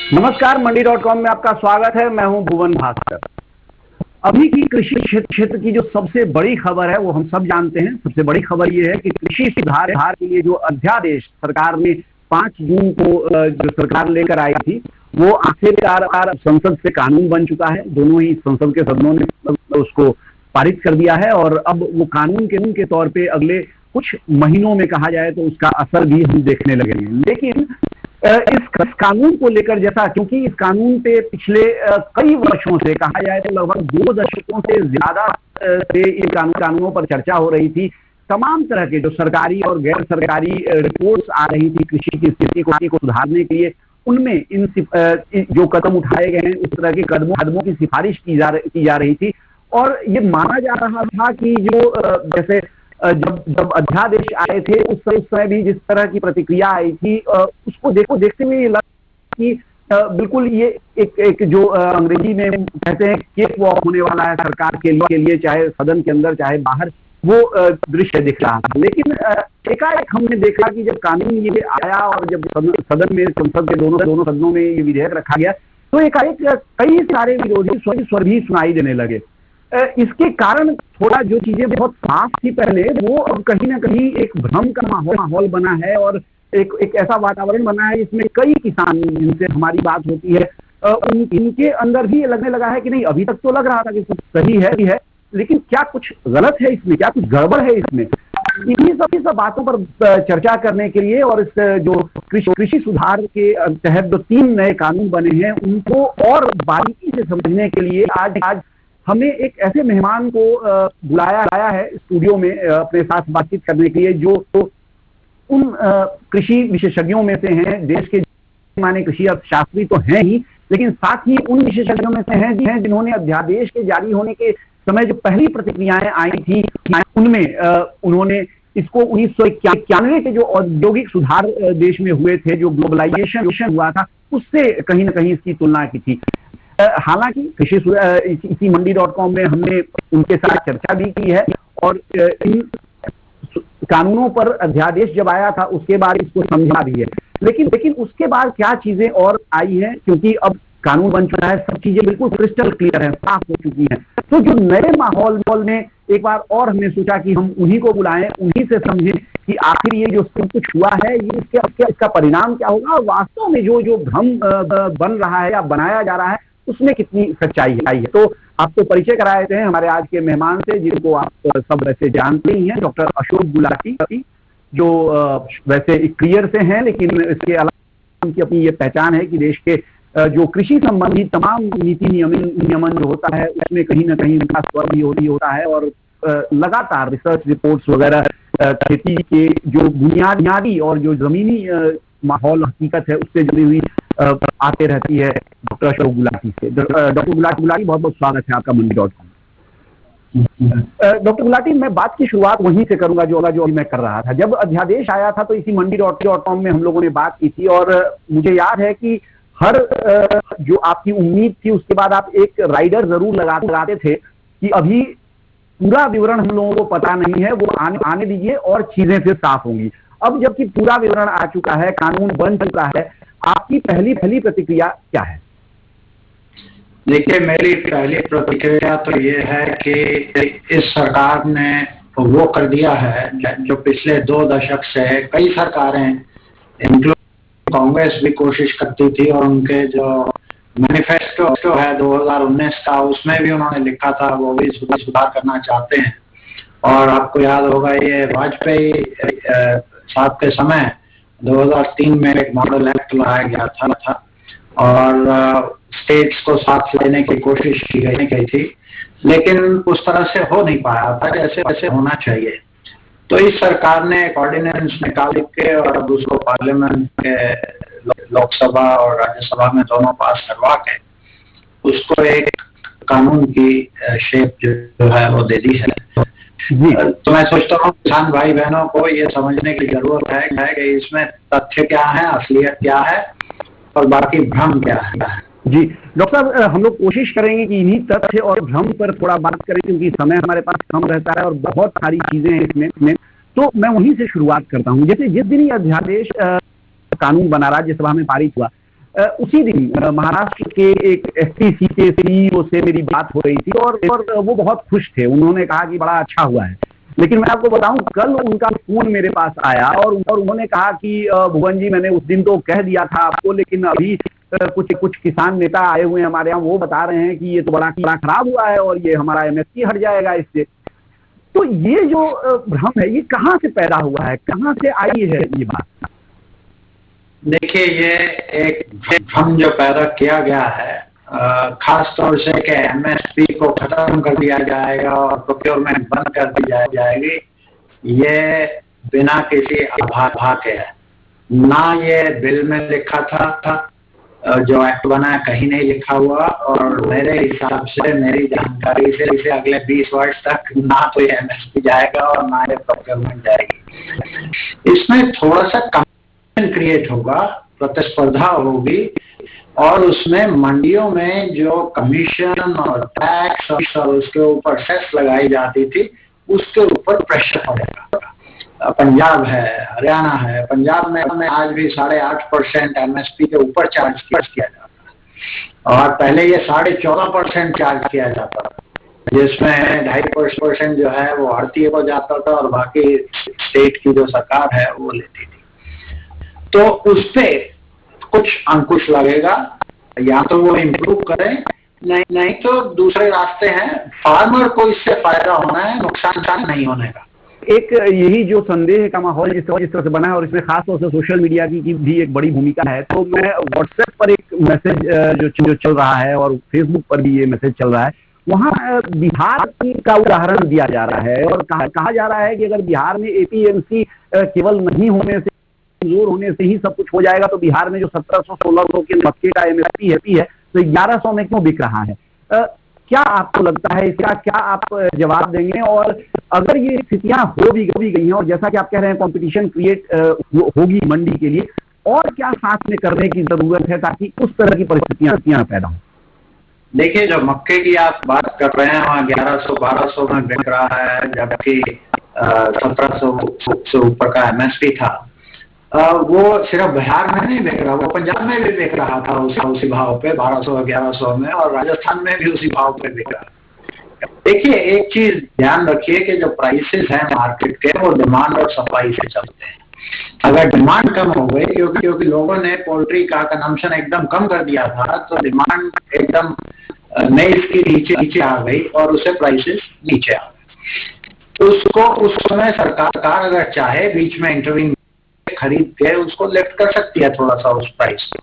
नमस्कार, मंडी.com में आपका स्वागत है। मैं हूं भुवन भास्कर। अभी की कृषि क्षेत्र की जो सबसे बड़ी खबर है वो हम सब जानते हैं। सबसे बड़ी खबर ये है कि कृषि सुधार के लिए जो अध्यादेश सरकार ने 5 जून को जो सरकार लेकर आई थी वो आखिरकार संसद से कानून बन चुका है। दोनों ही संसद के सदनों ने उसको पारित कर दिया है और अब वो कानून के तौर पे अगले कुछ महीनों में कहा जाए तो उसका असर भी हम देखने लगेंगे। लेकिन इस कानून को लेकर जैसा, क्योंकि इस कानून पे पिछले कई वर्षों से, कहा जाए तो लगभग 2 दशकों से ज्यादा से इन कानूनों पर चर्चा हो रही थी। तमाम तरह के जो सरकारी और गैर सरकारी रिपोर्ट्स आ रही थी कृषि की स्थिति को सुधारने के लिए, उनमें इन जो कदम उठाए गए हैं उस तरह के कदमों की सिफारिश की जा रही थी। और ये माना जा रहा था कि जो जैसे जब अध्यादेश आए थे उस समय भी जिस तरह की प्रतिक्रिया आई थी उसको देखते हुए ये लगा कि बिल्कुल ये एक जो अंग्रेजी में कहते हैं केक वॉक होने वाला है सरकार के लिए, चाहे सदन के अंदर चाहे बाहर, वो दृश्य दिख रहा था। लेकिन एकाएक हमने देखा कि जब कानून ये आया और जब सदन में, संसद के दोनों सदनों में ये विधेयक रखा गया तो एकाएक कई सारे विरोधी स्वर भी सुनाई देने लगे। इसके कारण थोड़ा जो चीजें बहुत साफ थी पहले, वो अब कहीं ना कहीं एक भ्रम का माहौल बना है और एक ऐसा वातावरण बना है जिसमें कई किसान जिनसे हमारी बात होती है इनके अंदर भी लगने लगा है कि नहीं, अभी तक तो लग रहा था कि सब सही है लेकिन क्या कुछ गलत है इसमें, क्या कुछ गड़बड़ है इसमें। इन्हीं सब बातों पर चर्चा करने के लिए और इस जो कृषि सुधार के तहत जो 3 नए कानून बने हैं उनको और बारीकी से समझने के लिए आज हमने एक ऐसे मेहमान को बुलाया है स्टूडियो में अपने साथ बातचीत करने के लिए, जो उन कृषि विशेषज्ञों में से हैं, देश के माने कृषि अर्थशास्त्री तो हैं ही, लेकिन साथ ही उन विशेषज्ञों में से हैं जिन्होंने अध्यादेश के जारी होने के समय जो पहली प्रतिक्रियाएं आई थी उनमें उन्होंने इसको 1991 के जो औद्योगिक सुधार देश में हुए थे, जो ग्लोबलाइजेशन हुआ था, उससे कहीं ना कहीं इसकी तुलना की थी। हालांकि इसी मंडी.com में हमने उनके साथ चर्चा भी की है और इन कानूनों पर अध्यादेश जब आया था उसके बाद इसको समझा भी है। लेकिन उसके बाद क्या चीजें और आई हैं, क्योंकि अब कानून बन चुका है, सब चीजें बिल्कुल क्रिस्टल क्लियर है, साफ हो चुकी हैं। तो जो नए माहौल में एक बार और हमने सोचा कि हम उन्हीं को बुलाएं, उन्हीं से समझें कि आखिर ये जो सब कुछ हुआ है ये इसका परिणाम क्या होगा और वास्तव में जो भ्रम बन रहा है या बनाया जा रहा है उसमें कितनी सच्चाई है। तो आपको परिचय कराए थे हमारे आज के मेहमान से, जिनको आप सब वैसे जानते ही हैं, डॉक्टर अशोक गुलाटी, जो वैसे क्लियर से हैं लेकिन इसके अलावा उनकी अपनी ये पहचान है कि देश के जो कृषि संबंधी तमाम नीति नियमन जो होता है उसमें कहीं ना कहीं उनका स्वर भी होता है और लगातार रिसर्च रिपोर्ट्स वगैरह खेती के जो बुनियादी और जो जमीनी माहौल हकीकत है उससे जुड़ी हुई आते रहती है डॉक्टर अशोक गुलाटी से। डॉक्टर गुलाटी बहुत बहुत स्वागत है आपका मंडी.com। डॉक्टर गुलाटी, मैं बात की शुरुआत वहीं से करूंगा जो मैं कर रहा था। जब अध्यादेश आया था तो इसी मंडी.com में हम लोगों ने बात की थी और मुझे याद है कि हर जो आपकी उम्मीद थी उसके बाद आप एक राइडर जरूर लगाते थे कि अभी पूरा विवरण हम लोगों को पता नहीं है, वो आने दीजिए और चीजें फिर साफ होंगी। अब जबकि पूरा विवरण आ चुका है, कानून बन चुका है, आपकी पहली प्रतिक्रिया क्या है? देखिए, मेरी पहली प्रतिक्रिया तो ये है कि इस सरकार ने वो कर दिया है जो पिछले 2 दशक से कई सरकारें, इंक्लूडिंग कांग्रेस भी कोशिश करती थी और उनके जो मैनिफेस्टो है 2019 का उसमें भी उन्होंने लिखा था वो भी सुधार करना चाहते हैं। और आपको याद होगा ये वाजपेयी साहब के समय 2003 में एक मॉडल एक्ट लाया गया था और स्टेट्स को साथ लेने की कोशिश की गई थी, लेकिन उस तरह से हो नहीं पाया था जैसे होना चाहिए। तो इस सरकार ने एक ऑर्डिनेंस निकाल के और अब उसको पार्लियामेंट के लोकसभा और राज्यसभा में दोनों पास करवा के उसको एक कानून की शेप जो है वो दे दी है। तो मैं सोचता हूँ किसान भाई बहनों को ये समझने की जरूरत है कि इसमें तथ्य क्या है, असलियत क्या है और बाकी भ्रम क्या है। जी डॉक्टर साहब, हम लोग कोशिश करेंगे कि इन्हीं तथ्य और भ्रम पर थोड़ा बात करें क्योंकि समय हमारे पास कम रहता है और बहुत सारी चीजें हैं इसमें। तो मैं वहीं से शुरुआत करता हूँ। जैसे जिस दिन ये अध्यादेश कानून बना राज्यसभा में पारित हुआ, उसी दिन महाराष्ट्र के एक एसटीसी के सीईओ से मेरी बात हो रही थी और वो बहुत खुश थे। उन्होंने कहा कि बड़ा अच्छा हुआ है। लेकिन मैं आपको बताऊं, कल उनका फोन मेरे पास आया और उन्होंने कहा कि भुवन जी, मैंने उस दिन तो कह दिया था आपको, लेकिन अभी कुछ किसान नेता आए हुए हैं हमारे यहाँ, वो बता रहे हैं कि ये तो बड़ा खराब हुआ है और ये हमारा एमएसपी हट जाएगा इससे। तो ये जो भ्रम है, ये कहाँ से पैदा हुआ है, कहाँ से आई है ये बात? देखिए, ये एक भ्रम जो पैदा किया गया है, खास तौर से कि एमएसपी को खत्म कर दिया जाएगा और प्रोक्योरमेंट बंद कर दी जाएगी, ये बिना किसी आभा के है। ना ये बिल में लिखा था, जो एक्ट बना है कहीं नहीं लिखा हुआ, और मेरे हिसाब से, मेरी जानकारी से, इसे अगले 20 वर्ष तक ना तो ये एमएसपी जाएगा और ना ये प्रोक्योरमेंट जाएगी। इसमें थोड़ा सा कंपटीशन क्रिएट होगा, प्रतिस्पर्धा होगी, और उसमें मंडियों में जो कमीशन और टैक्स और उसके ऊपर सेस लगाई जाती थी, उसके ऊपर प्रेशर पड़ेगा। पंजाब है, हरियाणा है, पंजाब में आज भी 8.5% एमएसपी के ऊपर चार्ज किया जाता है, और पहले ये 14.5% चार्ज किया जाता था, जिसमें 2.5% जो है वो आड़तिए को जाता था और बाकी स्टेट की जो सरकार है वो लेती थी। तो उस पे कुछ अंकुश लगेगा, या तो वो इम्प्रूव करें, नहीं तो दूसरे रास्ते हैं। फार्मर को इससे फायदा होना है, नुकसान नहीं होने का। एक यही जो संदेह का माहौल जिस तरह से बना है, और इसमें खास तौर से सोशल मीडिया की भी एक बड़ी भूमिका है। तो मैं व्हाट्सएप पर एक मैसेज जो चल रहा है और फेसबुक पर भी ये मैसेज चल रहा है, वहाँ बिहार का उदाहरण दिया जा रहा है और कहा जा रहा है कि अगर बिहार में एपीएमसी केवल नहीं होने से, जोर होने से ही सब कुछ हो जाएगा, तो बिहार में जो 1700-1600 के मक्के का एमएसपी है तो 1100 में क्यों बिक रहा है? क्या आपको लगता है इसका, क्या आप जवाब देंगे? और अगर ये स्थितियां हो भी गई हैं और जैसा कि आप कह रहे हैं कंपटीशन क्रिएट होगी मंडी के लिए, और क्या साथ में करने की जरूरत है ताकि उस तरह की परिस्थितियां पैदा हो? देखिए, जो मक्के की आप बात कर रहे हैं वहाँ 1100-1200 में बिक रहा है, जबकि 1700 से ऊपर का एमएसपी था। वो सिर्फ बिहार में नहीं बिक रहा, वो पंजाब में भी बिक रहा था उसी भाव पे, 1200-1100 में, और राजस्थान में भी उसी भाव पे बिक रहा। देखिए, एक चीज ध्यान रखिए कि जो प्राइसेस हैं मार्केट के, वो डिमांड और सप्लाई से चलते हैं। अगर डिमांड कम हो गई, क्योंकि लोगों ने पोल्ट्री का कंजम्पशन एकदम कम कर दिया था, तो डिमांड एकदम नई इसकी नीचे आ गई और उससे प्राइसेस नीचे आ गए। उसको उस समय सरकार अगर चाहे बीच में इंटरवीन खरीद के उसको लिफ्ट कर सकती है थोड़ा सा उस प्राइस को।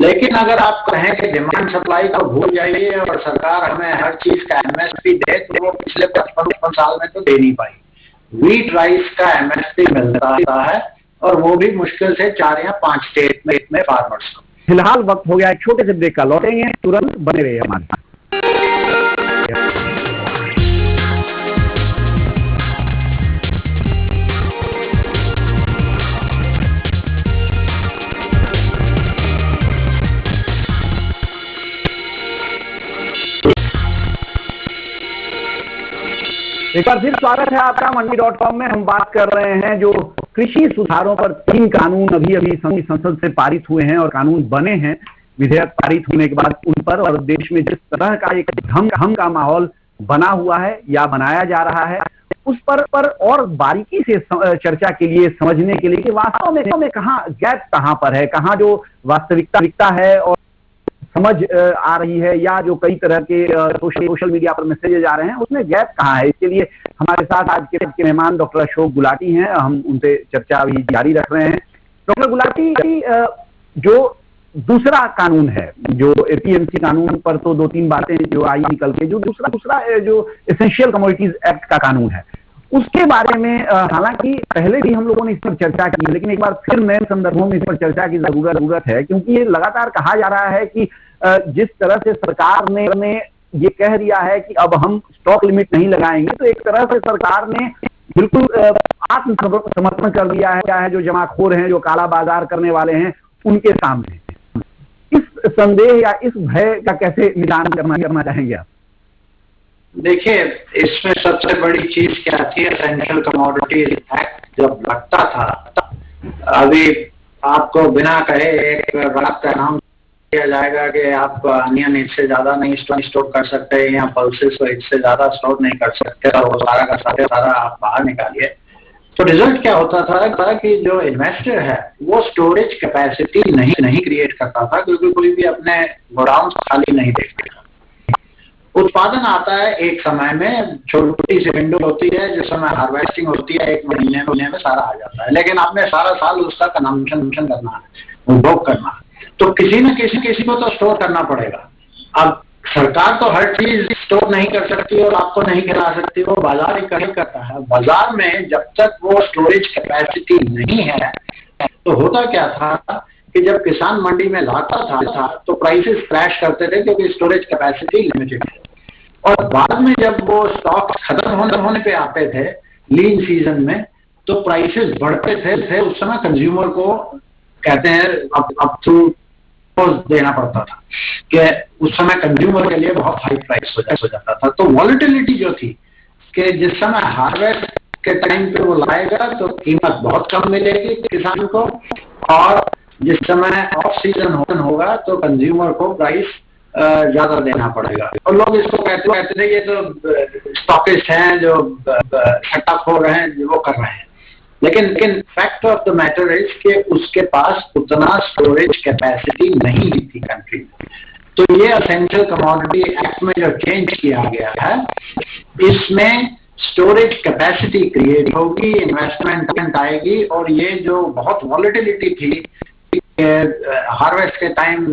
लेकिन अगर आप कहें कि डिमांड सप्लाई को भूल जाइए और सरकार हमें हर चीज का एमएसपी दे, तो वो पिछले 55 साल में तो दे नहीं पाई। व्हीट राइस का एमएसपी मिलता है, और वो भी मुश्किल से 4 या 5 स्टेट में फार्मर्स को। फिलहाल वक्त हो गया एक छोटे से ब्रेक का, लौटेंगे तुरंत, बने रहिए हमारे साथ। एक बार फिर स्वागत है आपका मंडी.com में। हम बात कर रहे हैं जो कृषि सुधारों पर 3 कानून अभी संसद से पारित हुए हैं और कानून बने हैं, विधेयक पारित होने के बाद उन पर, और देश में जिस तरह का एक भ्रम का माहौल बना हुआ है या बनाया जा रहा है, उस पर और बारीकी से चर्चा के लिए, समझने के लिए कि वास्तव में कहाँ गैप कहाँ पर है, कहाँ जो वास्तविकता है और समझ आ रही है, या जो कई तरह के सोशल मीडिया पर मैसेजेज आ रहे हैं, उसमें गैप कहाँ है। इसके लिए हमारे साथ आज के मेहमान डॉक्टर अशोक गुलाटी हैं। हम उनसे चर्चा अभी जारी रख रहे हैं। डॉक्टर गुलाटी, जो दूसरा कानून है, जो एपीएमसी कानून पर तो 2-3 बातें जो आई निकल के, जो दूसरा जो एसेंशियल कमोडिटीज एक्ट का कानून है, उसके बारे में हालांकि पहले भी हम लोगों ने इस पर चर्चा की, लेकिन एक बार फिर नए संदर्भों में इस पर चर्चा की जरूरत है, क्योंकि ये लगातार कहा जा रहा है कि जिस तरह से सरकार ने ये कह दिया है कि अब हम स्टॉक लिमिट नहीं लगाएंगे, तो एक तरह से सरकार ने बिल्कुल आत्मसमर्पण कर दिया है जो जमाखोर हैं, जो काला बाजार करने वाले हैं, उनके सामने। इस संदेह या इस भय का कैसे निदान करना चाहेंगे आप? देखिए, इसमें सबसे बड़ी चीज क्या थी, एसेंशियल कमोडिटीज एक्ट जब लगता था, अभी आपको बिना कहे एक रात का नाम दिया जाएगा कि आप अनियन इससे ज्यादा नहीं स्टोर कर सकते या पल्सेस को इससे ज्यादा स्टोर नहीं कर सकते और वो सारा का सारा आप बाहर निकालिए। तो रिजल्ट क्या होता था कि जो इन्वेस्टर है वो स्टोरेज कैपेसिटी नहीं क्रिएट करता था, क्योंकि कोई भी अपने गोडाउन खाली नहीं देखता था। उत्पादन आता है एक समय में, छोटी सी विंडो होती है जिस समय हार्वेस्टिंग होती है, 1 महीने में सारा आ जाता है, लेकिन आपने सारा साल उसका कंजम्पशन करना है, उपभोग करना है, तो किसी न किसी को तो स्टोर करना पड़ेगा। अब सरकार तो हर चीज स्टोर नहीं कर सकती और आपको नहीं खिला सकती, वो बाजार इकट्ठा करता है। बाजार में जब तक वो स्टोरेज कैपेसिटी नहीं है तो होता क्या था कि जब किसान मंडी में लाता था तो प्राइसेस क्रैश करते थे, क्योंकि स्टोरेज कैपेसिटी लिमिटेड है। और बाद में जब वो स्टॉक खत्म होने पे आते थे लीन सीजन में, तो प्राइसेस बढ़ते थे। उस समय कंज्यूमर को कहते हैं अब थ्रू देना पड़ता था कि उस समय कंज्यूमर के लिए बहुत हाई प्राइस हो जाता था। तो वॉलेटिलिटी जो थी कि जिस समय हार्वेस्ट के टाइम पे वो लाएगा तो कीमत बहुत कम मिलेगी किसान को, और जिस समय ऑफ सीजन होगा तो कंज्यूमर को प्राइस ज्यादा देना पड़ेगा। और लोग इसको कहते थे ये तो स्टॉकिस्ट हैं जो सट्टा खो रहे हैं, जो वो कर रहे हैं। लेकिन fact of the matter is कि उसके पास उतना स्टोरेज कैपेसिटी नहीं थी कंट्री में। तो ये एसेंशियल कमोडिटी एक्ट में जो चेंज किया गया है, इसमें स्टोरेज कैपेसिटी क्रिएट होगी, इन्वेस्टमेंट आएगी, और ये जो बहुत वॉलेटिलिटी थी, हार्वेस्ट के टाइम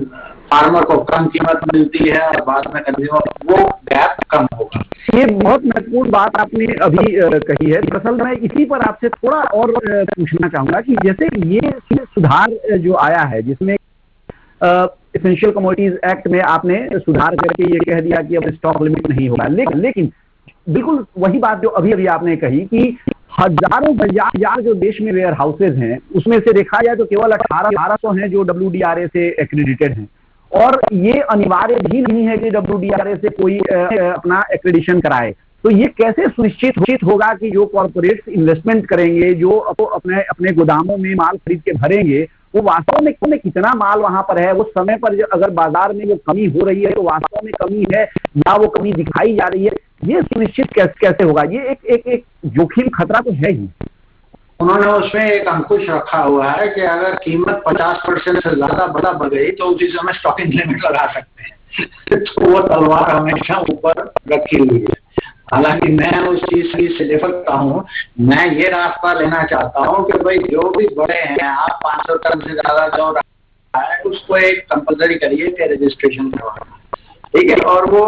फार्मर को कम कीमत मिलती है और बाद में कंज्यूमर, वो गैप कम होगा। ये बहुत महत्वपूर्ण बात आपने अभी कही है। दरअसल मैं इसी पर आपसे थोड़ा और पूछना चाहूंगा कि जैसे ये सुधार जो आया है, जिसमें एसेंशियल कमोडिटीज एक्ट में आपने सुधार करके ये कह दिया कि अब स्टॉक लिमिट नहीं होगा, लेकिन बिल्कुल वही बात जो अभी आपने कही कि हजारों हजार जो देश में वेयर हाउसेज हैं, उसमें से देखा जाए तो केवल 1800 हैं जो WDRA से एक्रेडिटेड हैं, और ये अनिवार्य भी नहीं है कि WDRA से कोई अपना एक्रेडिशन कराए। तो ये कैसे सुनिश्चित होगा कि जो कॉर्पोरेट्स इन्वेस्टमेंट करेंगे, जो अपने गोदामों में माल खरीद के भरेंगे, वो वास्तव में कितना माल वहां पर है, वो समय पर अगर बाजार में वो कमी हो रही है तो वास्तव में कमी है या वो कमी दिखाई जा रही है, ये सुनिश्चित कैसे होगा? ये एक जोखिम खतरा तो है ही। उन्होंने उसमें एक अंकुश रखा हुआ है कि अगर कीमत 50% से ज्यादा बढ़ गई तो उसी समय स्टॉकिंग लिमिट लगा सकते हैं। तो वो तलवार हमेशा ऊपर रखी हुई है। हालांकि मैं उस चीज से निपटता हूँ, मैं ये रास्ता लेना चाहता हूँ कि भाई जो भी बड़े हैं, आप 500 टन से ज्यादा जो रहा है उसको एक कंपलसरी करिए कि रजिस्ट्रेशन करवाना, ठीक है। और वो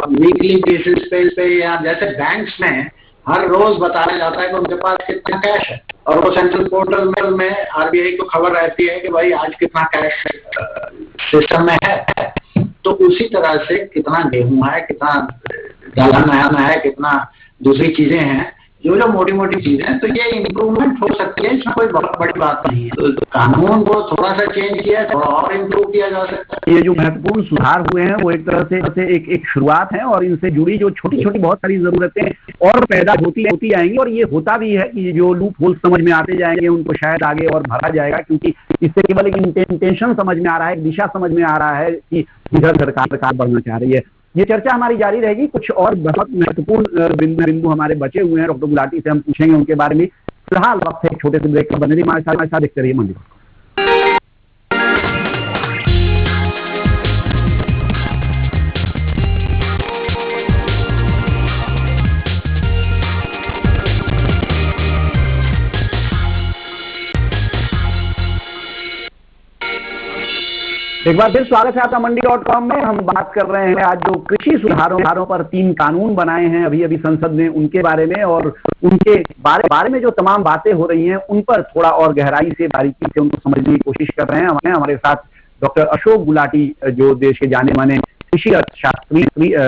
वीकली बेसिस पे या जैसे बैंक्स में हर रोज बताया जाता है कि उनके पास कितना कैश है, और वो सेंट्रल पोर्टल में RBI को खबर रहती है कि भाई आज कितना कैश सिस्टम में है। तो उसी तरह से कितना गेहूं है, कितना दाना है, कितना दूसरी चीजें हैं, जो मोटी मोटी चीजें हैं, तो ये इम्प्रूवमेंट हो सकती है, इसमें कोई बहुत बड़ी बात नहीं है। तो कानून को थोड़ा सा चेंज किया, थोड़ा और इम्प्रूव किया जा सकता है। ये जो महत्वपूर्ण सुधार हुए हैं वो एक तरह से एक शुरुआत है, और इनसे जुड़ी जो छोटी छोटी बहुत सारी जरूरतें और पैदा होती जाएंगी, और ये होता भी है कि जो लूप होल समझ में आते जाएंगे उनको शायद आगे और भरा जाएगा, क्योंकि इससे केवल एक इंटेंशन समझ में आ रहा है, एक दिशा समझ में आ रहा है कि इधर सरकार बढ़ना चाह रही है। ये चर्चा हमारी जारी रहेगी। कुछ और बहुत महत्वपूर्ण बिंदु हमारे बचे हुए हैं, डॉक्टर गुलाटी से हम पूछेंगे उनके बारे में। फिलहाल वक्त है छोटे से ब्रेक का, बने रहिए हमारे साथ देखते रहिए मंडी। एक बार फिर स्वागत है आपका मंडी.com में। हम बात कर रहे हैं आज जो कृषि सुधारों पर 3 कानून बनाए हैं अभी संसद ने, उनके बारे में, और उनके बारे में जो तमाम बातें हो रही हैं उन पर थोड़ा और गहराई से, बारीकी से उनको समझने की कोशिश कर रहे हैं। हमारे साथ डॉक्टर अशोक गुलाटी, जो देश के जाने माने कृषि अर्थशास्त्री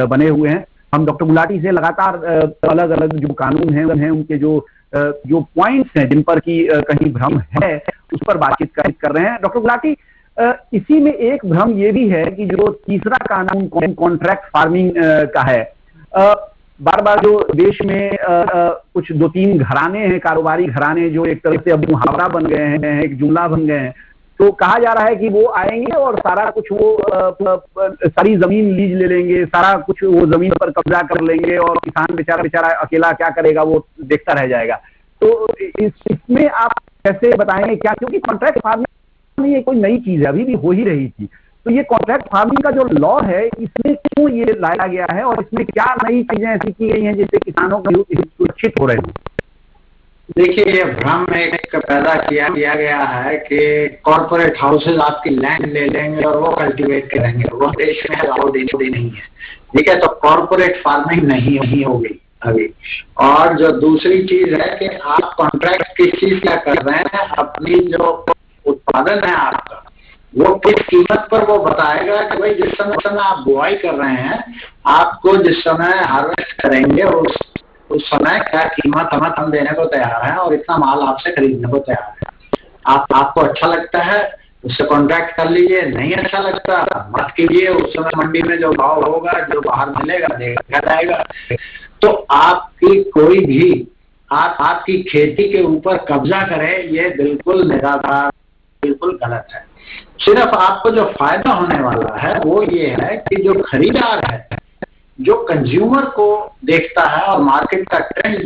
बने हुए हैं। हम डॉक्टर गुलाटी से लगातार अलग अलग जो कानून हैं उनके जो पॉइंट्स हैं जिन पर की कहीं भ्रम है उस पर बातचीत कर रहे हैं। डॉक्टर गुलाटी, इसी में एक भ्रम ये भी है कि जो तीसरा कानून कॉन्ट्रैक्ट फार्मिंग का है, बार बार जो देश में कुछ 2-3 घराने हैं, कारोबारी घराने, जो एक तरह से अब मुहावरा बन गए हैं, एक जुमला बन गए हैं, तो कहा जा रहा है कि वो आएंगे और सारा कुछ वो सारी जमीन लीज ले लेंगे, सारा कुछ वो जमीन पर कब्जा कर लेंगे और किसान बेचारा अकेला क्या करेगा, वो देखता रह जाएगा। तो इसमें आप कैसे बताएंगे क्या, क्योंकि कॉन्ट्रैक्ट फार्मिंग ये कोई नई चीज है, अभी भी हो ही रही थी, तो ये कॉन्ट्रैक्ट फार्मिंग का जो लॉ है इसमें क्यों ये लाया गया है और इसमें क्या नई चीजें ऐसी की गई हैं जिससे किसानों के हित सुरक्षित हो रहे हैं? देखिए, ये भ्रम एक पैदा किया गया है कि कॉर्पोरेट हाउसेज आपकी लैंड ले लेंगे और वो कल्टीवेट करेंगे, वो देश में अलाउड नहीं है। ठीक है, तो कॉर्पोरेट फार्मिंग नहीं होगी अभी। और जो दूसरी चीज है कि आप कॉन्ट्रैक्ट किस चीज का कर रहे हैं, अपनी जो उत्पादन है आपका वो किस कीमत पर वो बताएगा कि भाई जिस समय आप बुआई कर रहे हैं, आपको जिस समय हार्वेस्ट करेंगे उस समय क्या कीमत हम देने को तैयार है और इतना माल आपसे खरीदने को तैयार है। आपको अच्छा लगता है उससे कॉन्ट्रैक्ट कर लीजिए, नहीं अच्छा लगता मत कीजिए। उस समय मंडी में जो भाव होगा, जो बाहर मिलेगा देखा जाएगा। तो आपकी कोई भी आपकी खेती के ऊपर कब्जा करे, ये बिल्कुल निराधार, बिल्कुल गलत है। सिर्फ आपको जो फायदा होने वाला है वो ये है कि जो खरीदार है, जो कंज्यूमर को देखता है और मार्केट का ट्रेंड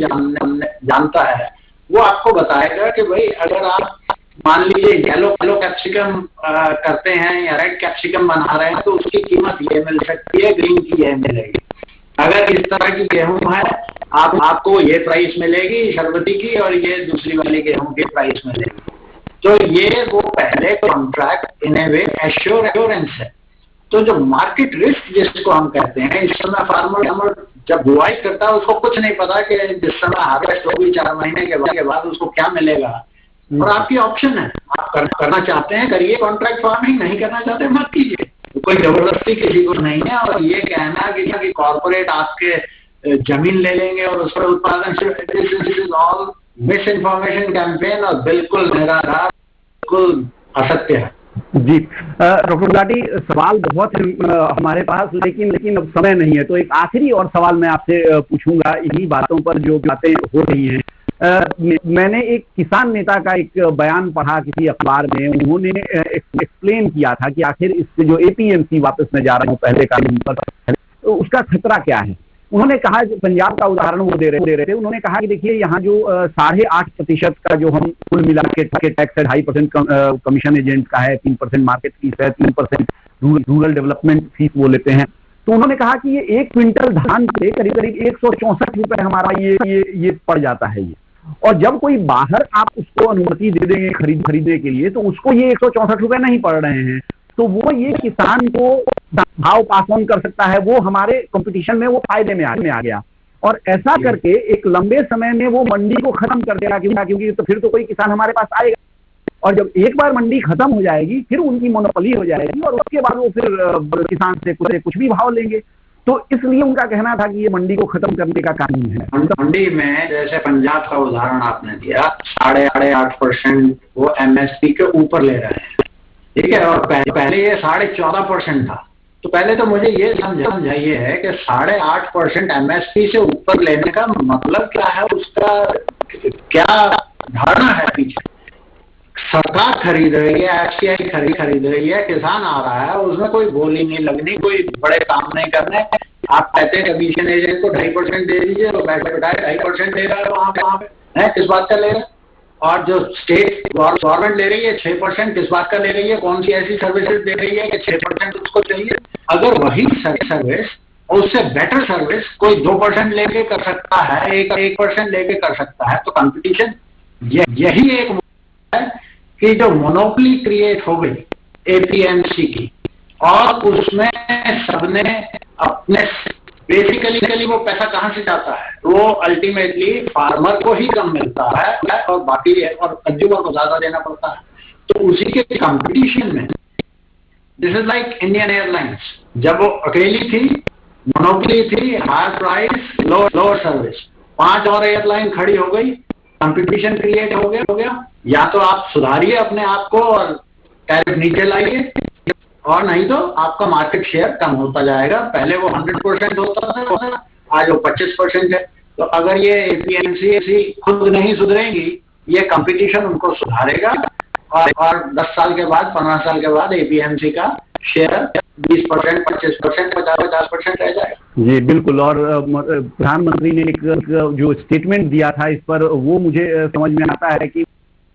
जानता है, वो आपको बताएगा कि भाई अगर आप मान लीजिए येलो कैप्सिकम करते हैं या रेड कैप्सिकम बना रहे हैं तो उसकी कीमत ये मिल सकती है, ग्रीन की ये मिलेगी। अगर इस तरह की गेहूं है आपको ये प्राइस मिलेगी शरबती की, और ये दूसरी वाली गेहूं की प्राइस मिलेगी। तो ये वो पहले contract in A way assurance है। तो जो मार्केट रिस्क जिसको हम कहते हैं, इस समय फार्मर जब बुआई करता है उसको कुछ नहीं पता कि जिस समय हार्वेस्ट होगी 4 महीने के बाद उसको क्या मिलेगा। और आपकी ऑप्शन है, आप करना चाहते हैं करिए कॉन्ट्रैक्ट फार्मिंग, नहीं करना चाहते मत कीजिए, कोई जबरदस्ती किसी को नहीं है। और ये कहना कि कॉर्पोरेट आपके जमीन ले लेंगे और उस पर उत्पादन, this is all miss information campaign और बिल्कुल निराधार, बिल्कुल असत्य है। जी डॉक्टर गुलाटी, सवाल बहुत है हमारे पास, लेकिन अब समय नहीं है, तो एक आखिरी और सवाल मैं आपसे पूछूंगा इन्हीं बातों पर जो बातें हो रही हैं। मैंने एक किसान नेता का एक बयान पढ़ा किसी अखबार में, उन्होंने एक्सप्लेन किया था कि आखिर इससे जो एपीएमसी वापस में जा रहा हूँ पहले कानून पर, तो उसका खतरा क्या है। उन्होंने कहा, पंजाब का उदाहरण वो दे रहे थे, उन्होंने कहा कि देखिए यहाँ जो 8.5% का जो हम कुल मिला के टैक्स है, 2.5% कमीशन एजेंट का है, 3% मार्केट फीस है, 3% रूरल डेवलपमेंट फीस वो लेते हैं। तो उन्होंने कहा कि ये 1 क्विंटल धान पे करीब 164 रुपए हमारा ये पड़ जाता है ये। और जब कोई बाहर आप उसको अनुमति दे देंगे खरीदने के लिए, तो उसको ये 164 रुपए नहीं पड़ रहे हैं, तो वो ये किसान को भाव पास ऑन कर सकता है, वो हमारे कंपटीशन में वो फायदे में आ गया। और ऐसा करके एक लंबे समय में वो मंडी को खत्म कर देगा, क्योंकि तो फिर तो कोई किसान हमारे पास आएगा, और जब एक बार मंडी खत्म हो जाएगी फिर उनकी मोनोपोली हो जाएगी और उसके बाद वो फिर किसान से कुछ भी भाव लेंगे। तो इसलिए उनका कहना था कि ये मंडी को खत्म करने का कानून है। मंडी में जैसे पंजाब का उदाहरण आपने दिया, 8.5% वो एमएसपी के ऊपर ले रहे हैं, ठीक है, और पहले ये 14.5% था। तो पहले तो मुझे ये समझाइए है कि 8.5% एमएसपी से ऊपर लेने का मतलब क्या है, उसका क्या धारणा है पीछे। सरकार खरीद रही है, एफसीआई खरीद रही है, किसान आ रहा है, उसमें कोई बोली नहीं लगनी, कोई बड़े काम नहीं करने। आप कहते हैं कमीशन एजेंट को 2.5% दे दीजिए, तो बैठे बैठाए 2.5% दे रहा है वहां पे, किस बात का ले रहा है। और जो स्टेट गवर्नमेंट ले रही है 6%, किस बात का ले रही है, कौन सी ऐसी सर्विसेज दे रही है कि 6% उसको चाहिए। अगर वही सर्विस और उससे बेटर सर्विस कोई 2% लेके कर सकता है, 1% लेके कर सकता है, तो कंपटीशन यही एक है कि जो मोनोपोली क्रिएट हो गई एपीएमसी की, और उसमें सबने अपने बेसिकली वो पैसा कहां से जाता है, वो अल्टीमेटली फार्मर को ही कम मिलता है और बाकी और कंज्यूमर को ज्यादा देना पड़ता है। तो उसी के कंपटीशन में this is like Indian airlines, जब वो अकेली थी, मोनोपोली थी, हायर प्राइस लोअर सर्विस, 5 और एयरलाइन खड़ी हो गई, कंपटीशन क्रिएट हो गया। या तो आप सुधारिए अपने आप को और टैरिफ नीचे लाइए, और नहीं तो आपका मार्केट शेयर कम होता जाएगा। पहले वो 100% होता था, आज वो 25% है। तो अगर ये एपीएमसी खुद नहीं सुधरेंगी, ये कंपटीशन उनको सुधारेगा और 10 साल के बाद, 15 साल के बाद एपीएमसी का शेयर 20%, 25%, 50% रह जाएगा। जी बिल्कुल। और प्रधानमंत्री ने एक जो स्टेटमेंट दिया था इस पर, वो मुझे समझ में आता है कि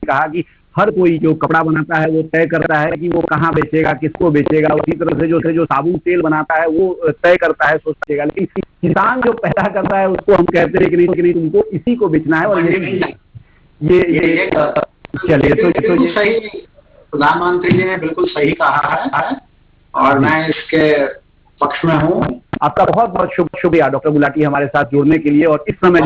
कहा कि हर कोई जो कपड़ा बनाता है वो तय करता है कि वो कहाँ बेचेगा, किसको बेचेगा। उसी तरह से जो साबुन तेल बनाता है वो तय करता है, सोचेगा। लेकिन किसान जो पैदा करता है उसको हम कहते हैं कि नहीं तुमको इसी को बेचना है। और ये चलिए, तो ये सही, प्रधानमंत्री जी ने बिल्कुल सही कहा है और मैं इसके पक्ष में हूँ। आपका बहुत बहुत शुक्रिया डॉक्टर गुलाटी हमारे साथ जुड़ने के लिए। और इस समय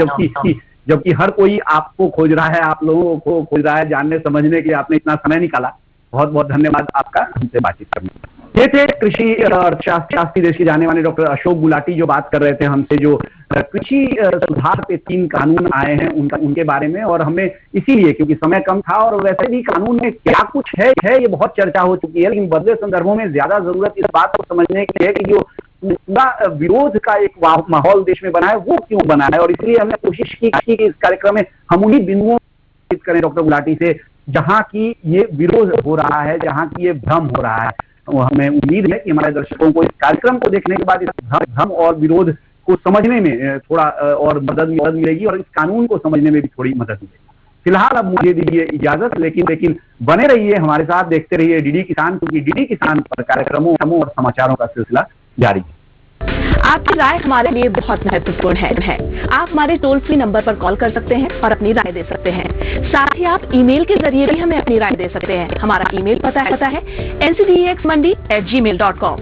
जबकि हर कोई आपको खोज रहा है, आप लोगों को खोज रहा है, जानने समझने के लिए आपने इतना समय निकाला, बहुत बहुत धन्यवाद आपका हमसे बातचीत करने। ये थे कृषि अर्थशास्त्री देश के जाने माने डॉक्टर अशोक गुलाटी, जो बात कर रहे थे हमसे, जो कृषि सुधार पे 3 कानून आए हैं उनके बारे में। और हमें इसीलिए, क्योंकि समय कम था और वैसे भी कानून में क्या कुछ है ये बहुत चर्चा हो चुकी है, लेकिन बदले संदर्भों में ज्यादा जरूरत इस बात को समझने की है कि जो पूरा विरोध का एक माहौल देश में बना है वो क्यों बना है। और इसलिए हमने कोशिश की कि इस कार्यक्रम में हम उन्हीं बिंदुओं बात करें डॉक्टर गुलाटी से जहां की ये विरोध हो रहा है, जहां की ये भ्रम हो रहा है। हमें उम्मीद है कि हमारे दर्शकों को इस कार्यक्रम को देखने के बाद इस भ्रम और विरोध को समझने में थोड़ा और मदद मिलेगी और इस कानून को समझने में भी थोड़ी मदद मिलेगी। फिलहाल अब मुझे दीजिए इजाजत, लेकिन बने रहिए हमारे साथ, देखते रहिए डीडी किसान, क्योंकि डीडी किसान पर कार्यक्रमों और समाचारों का सिलसिला जारी है। आपकी राय हमारे लिए बहुत महत्वपूर्ण है। आप हमारे टोल फ्री नंबर पर कॉल कर सकते हैं और अपनी राय दे सकते हैं। साथ ही आप ईमेल के जरिए भी हमें अपनी राय दे सकते हैं। हमारा ईमेल पता है ncdexmandi@gmail.com।